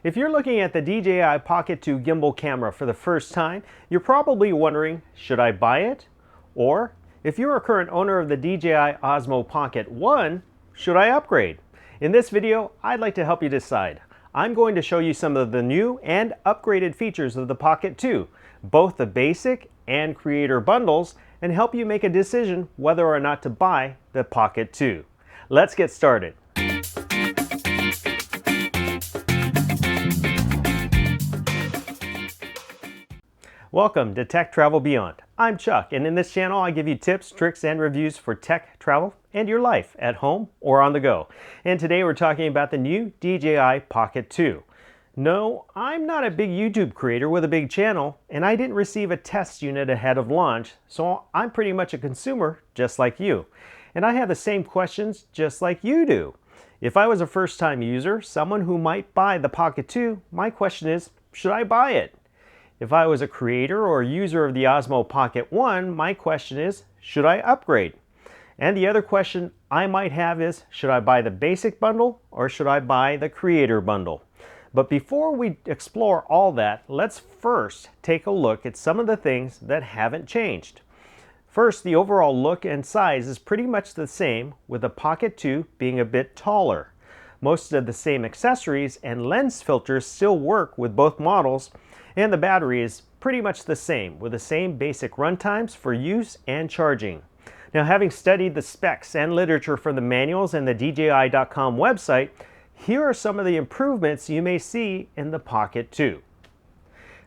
If you're looking at the DJI Pocket 2 gimbal camera for the first time, you're probably wondering, should I buy it? Or, if you're a current owner of the DJI Osmo Pocket 1, should I upgrade? In this video, I'd like to help you decide. I'm going to show you some of the new and upgraded features of the Pocket 2, both the basic and creator bundles, and help you make a decision whether or not to buy the Pocket 2. Let's get started. Welcome to Tech Travel Beyond. I'm Chuck, and in this channel I give you tips, tricks, and reviews for tech, travel, and your life at home or on the go. And today we're talking about the new DJI Pocket 2. No, I'm not a big YouTube creator with a big channel, and I didn't receive a test unit ahead of launch, so I'm pretty much a consumer just like you. And I have the same questions just like you do. If I was a first-time user, someone who might buy the Pocket 2, my question is, should I buy it? If I was a creator or user of the Osmo Pocket 1, my question is, should I upgrade? And the other question I might have is, should I buy the basic bundle or should I buy the creator bundle? But before we explore all that, let's first take a look at some of the things that haven't changed. First, the overall look and size is pretty much the same, with the Pocket 2 being a bit taller. Most of the same accessories and lens filters still work with both models, and the battery is pretty much the same, with the same basic run times for use and charging. Now, having studied the specs and literature from the manuals and the DJI.com website, here are some of the improvements you may see in the Pocket 2.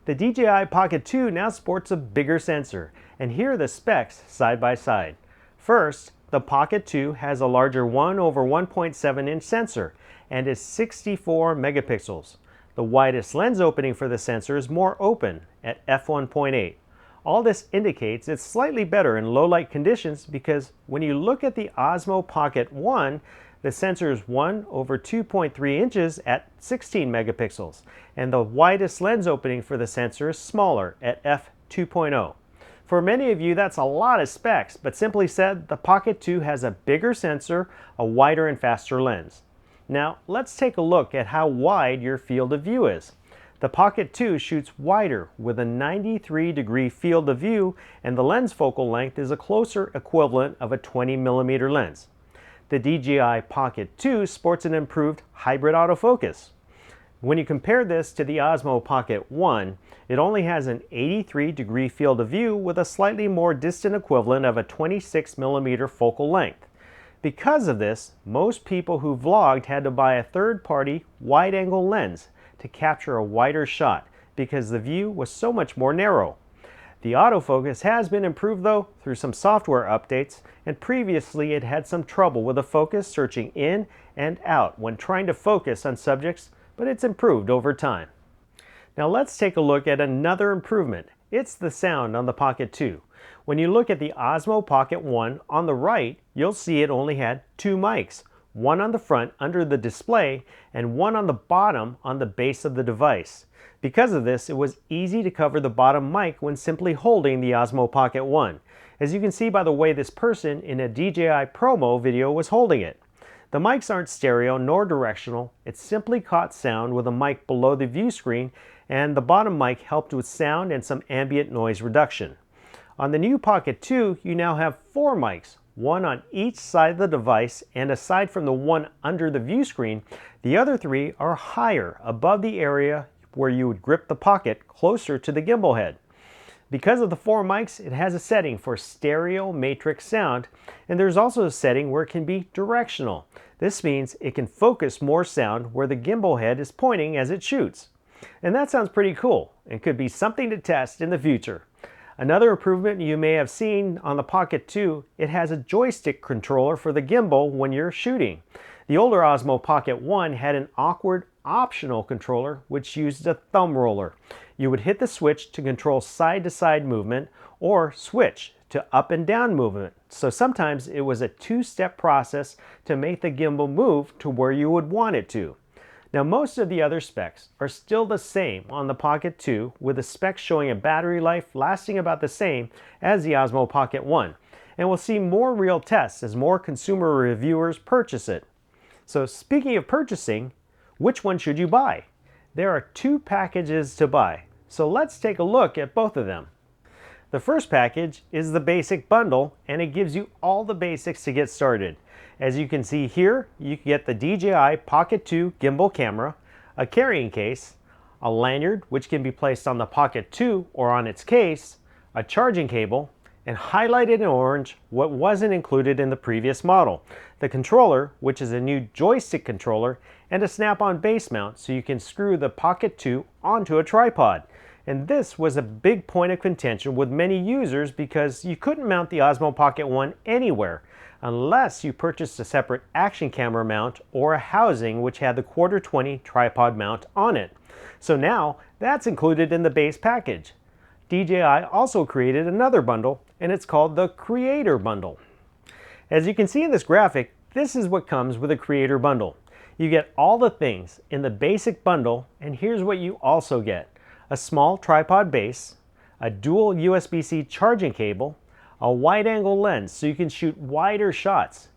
The DJI Pocket 2 now sports a bigger sensor, and here are the specs side by side. First, the Pocket 2 has a larger 1/1.7-inch sensor and is 64 megapixels. The widest lens opening for the sensor is more open at f1.8. All this indicates it's slightly better in low light conditions because when you look at the Osmo Pocket 1, the sensor is 1/2.3 inches at 16 megapixels, and the widest lens opening for the sensor is smaller at f2.0. For many of you, that's a lot of specs, but simply said, the Pocket 2 has a bigger sensor, a wider and faster lens. Now, let's take a look at how wide your field of view is. The Pocket 2 shoots wider with a 93-degree field of view, and the lens focal length is a closer equivalent of a 20mm lens. The DJI Pocket 2 sports an improved hybrid autofocus. When you compare this to the Osmo Pocket 1, it only has an 83-degree field of view with a slightly more distant equivalent of a 26mm focal length. Because of this, most people who vlogged had to buy a third-party wide-angle lens to capture a wider shot because the view was so much more narrow. The autofocus has been improved though through some software updates, and previously it had some trouble with the focus searching in and out when trying to focus on subjects, but it's improved over time. Now let's take a look at another improvement. It's the sound on the Pocket 2. When you look at the Osmo Pocket 1 on the right, you'll see it only had two mics, one on the front under the display and one on the bottom on the base of the device. Because of this, it was easy to cover the bottom mic when simply holding the Osmo Pocket 1, as you can see by the way this person in a DJI promo video was holding it. The mics aren't stereo nor directional, it simply caught sound with a mic below the view screen, and the bottom mic helped with sound and some ambient noise reduction. On the new Pocket 2, you now have four mics, one on each side of the device, and aside from the one under the view screen, the other three are higher above the area where you would grip the Pocket closer to the gimbal head. Because of the four mics, it has a setting for stereo matrix sound, and there's also a setting where it can be directional. This means it can focus more sound where the gimbal head is pointing as it shoots. And that sounds pretty cool and could be something to test in the future. Another improvement you may have seen on the Pocket 2, it has a joystick controller for the gimbal when you're shooting. The older Osmo Pocket 1 had an awkward optional controller which used a thumb roller. You would hit the switch to control side-to-side movement or switch to up and down movement. So sometimes it was a two-step process to make the gimbal move to where you would want it to. Now, most of the other specs are still the same on the Pocket 2, with the specs showing a battery life lasting about the same as the Osmo Pocket 1. And we'll see more real tests as more consumer reviewers purchase it. So speaking of purchasing, which one should you buy? there are two packages to buy. So let's take a look at both of them. The first package is the basic bundle, and it gives you all the basics to get started. As you can see here, you can get the DJI Pocket 2 gimbal camera, a carrying case, a lanyard which can be placed on the Pocket 2 or on its case, a charging cable, and highlighted in orange what wasn't included in the previous model: the controller, which is a new joystick controller, and a snap-on base mount so you can screw the Pocket 2 onto a tripod. And this was a big point of contention with many users because you couldn't mount the Osmo Pocket 1 anywhere unless you purchased a separate action camera mount or a housing which had the 1/4-20 tripod mount on it. So now that's included in the base package. DJI also created another bundle, and it's called the Creator Bundle. As you can see in this graphic, this is what comes with a Creator Bundle. You get all the things in the basic bundle, and here's what you also get: a small tripod base, a dual USB-C charging cable, a wide-angle lens so you can shoot wider shots,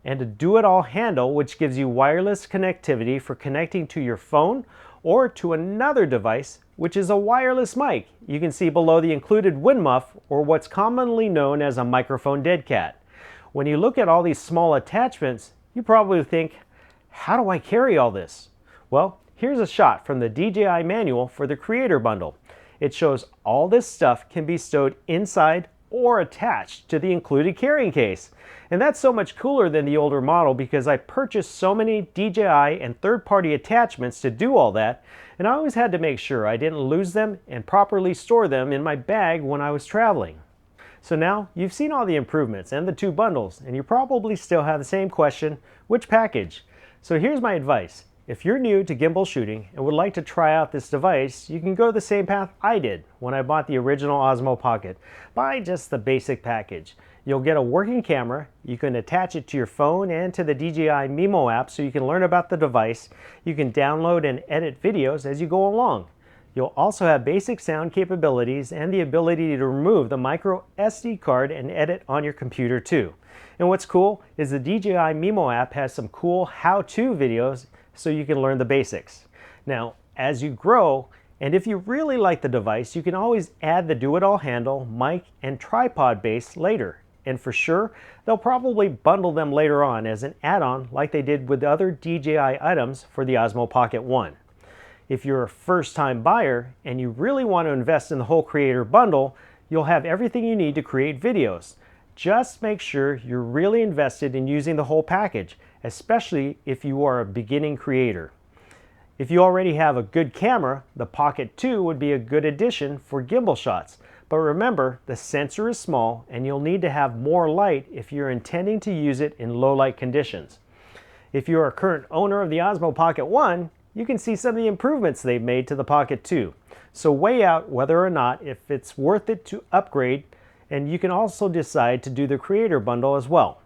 and a do-it-all handle which gives you wireless connectivity for connecting to your phone or to another device, which is a wireless mic. You can see below the included wind muff, or what's commonly known as a microphone dead cat. When you look at all these small attachments, you probably think, how do I carry all this? Well, here's a shot from the DJI manual for the Creator Bundle. It shows all this stuff can be stowed inside or attached to the included carrying case. And that's so much cooler than the older model because I purchased so many DJI and third-party attachments to do all that, and I always had to make sure I didn't lose them and properly store them in my bag when I was traveling. So now you've seen all the improvements and the two bundles, and you probably still have the same question: which package? So here's my advice. If you're new to gimbal shooting and would like to try out this device, you can go the same path I did when I bought the original Osmo Pocket. Buy just the basic package. You'll get a working camera, you can attach it to your phone and to the DJI Mimo app so you can learn about the device. You can download and edit videos as you go along. You'll also have basic sound capabilities and the ability to remove the micro SD card and edit on your computer too. And what's cool is the DJI Mimo app has some cool how-to videos so you can learn the basics. Now, as you grow, and if you really like the device, you can always add the do-it-all handle, mic, and tripod base later. And for sure, they'll probably bundle them later on as an add-on like they did with other DJI items for the Osmo Pocket 1. If you're a first-time buyer and you really want to invest in the whole Creator Bundle, you'll have everything you need to create videos. Just make sure you're really invested in using the whole package, especially if you are a beginning creator. If you already have a good camera, the Pocket 2 would be a good addition for gimbal shots. But remember, the sensor is small and you'll need to have more light if you're intending to use it in low light conditions. If you're a current owner of the Osmo Pocket 1, you can see some of the improvements they've made to the Pocket 2. So weigh out whether or not if it's worth it to upgrade, and you can also decide to do the Creator Bundle as well.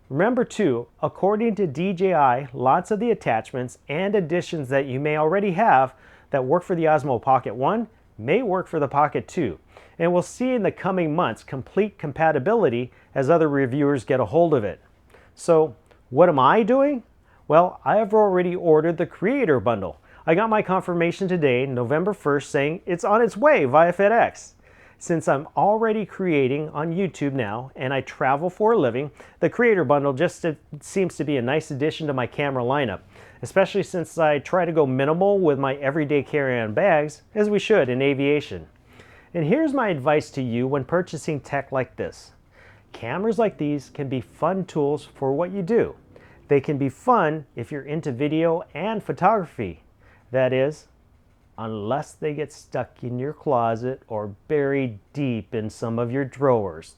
Remember too, according to DJI, lots of the attachments and additions that you may already have that work for the Osmo Pocket 1 may work for the Pocket 2. And we'll see in the coming months complete compatibility as other reviewers get a hold of it. So what am I doing? Well, I have already ordered the Creator Bundle. I got my confirmation today, November 1st, saying it's on its way via FedEx. Since I'm already creating on YouTube now and I travel for a living, the Creator Bundle just seems to be a nice addition to my camera lineup, especially since I try to go minimal with my everyday carry-on bags, as we should in aviation. And here's my advice to you when purchasing tech like this. Cameras like these can be fun tools for what you do. They can be fun if you're into video and photography. That is, unless they get stuck in your closet or buried deep in some of your drawers.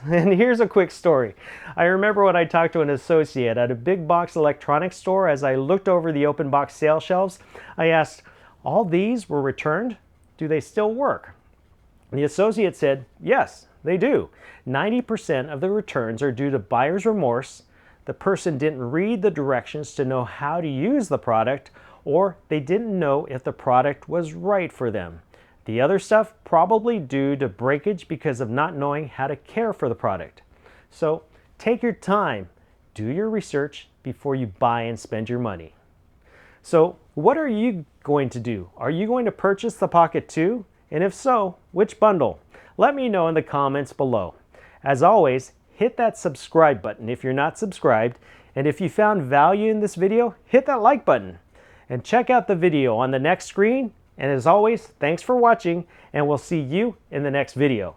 And here's a quick story. I remember when I talked to an associate at a big box electronics store. As I looked over the open box sale shelves, I asked, all these were returned? Do they still work? The associate said, yes, they do. 90% of the returns are due to buyer's remorse. The person didn't read the directions to know how to use the product, or they didn't know if the product was right for them. The other stuff probably due to breakage because of not knowing how to care for the product. So take your time, do your research before you buy and spend your money. So What are you going to do? Are you going to purchase the Pocket 2? And if so, which bundle? Let me know in the comments below. As always, hit that subscribe button if you're not subscribed, and if you found value in this video, hit that like button. And check out the video on the next screen, and as always, thanks for watching, and we'll see you in the next video.